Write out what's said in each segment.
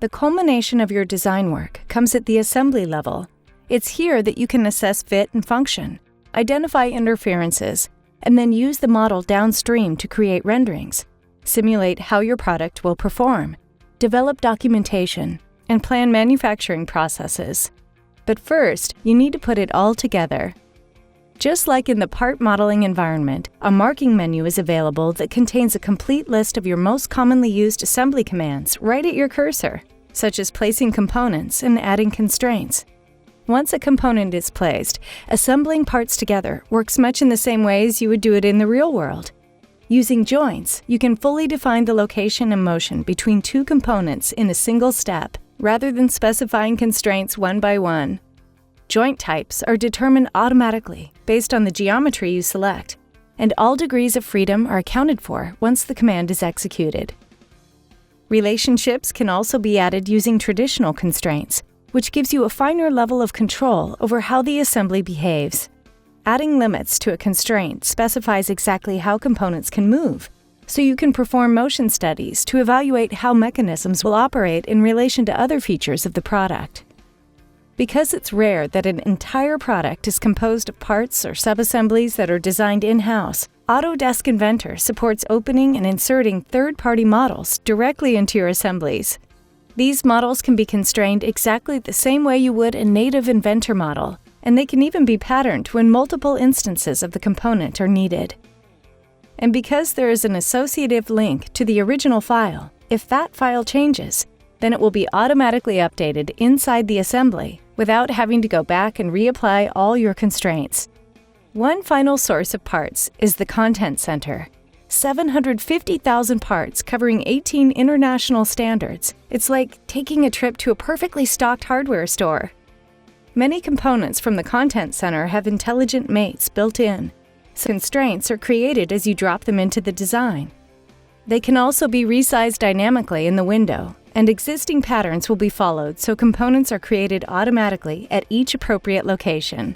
The culmination of your design work comes at the assembly level. It's here that you can assess fit and function, identify interferences, and then use the model downstream to create renderings, simulate how your product will perform, develop documentation, and plan manufacturing processes. But first, you need to put it all together. Just like in the part modeling environment, a marking menu is available that contains a complete list of your most commonly used assembly commands right at your cursor, such as placing components and adding constraints. Once a component is placed, assembling parts together works much in the same way as you would do it in the real world. Using joints, you can fully define the location and motion between two components in a single step, rather than specifying constraints one by one. Joint types are determined automatically based on the geometry you select, and all degrees of freedom are accounted for once the command is executed. Relationships can also be added using traditional constraints, which gives you a finer level of control over how the assembly behaves. Adding limits to a constraint specifies exactly how components can move, so you can perform motion studies to evaluate how mechanisms will operate in relation to other features of the product. Because it's rare that an entire product is composed of parts or subassemblies that are designed in-house, Autodesk Inventor supports opening and inserting third-party models directly into your assemblies. These models can be constrained exactly the same way you would a native Inventor model, and they can even be patterned when multiple instances of the component are needed. And because there is an associative link to the original file, if that file changes, then it will be automatically updated inside the assembly without having to go back and reapply all your constraints. One final source of parts is the Content Center. 750,000 parts covering 18 international standards. It's like taking a trip to a perfectly stocked hardware store. Many components from the Content Center have intelligent mates built in, so constraints are created as you drop them into the design. They can also be resized dynamically in the window, and existing patterns will be followed so components are created automatically at each appropriate location.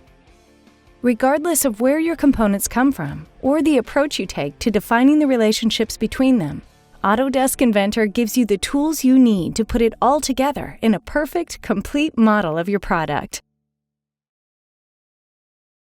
Regardless of where your components come from or the approach you take to defining the relationships between them, Autodesk Inventor gives you the tools you need to put it all together in a perfect, complete model of your product.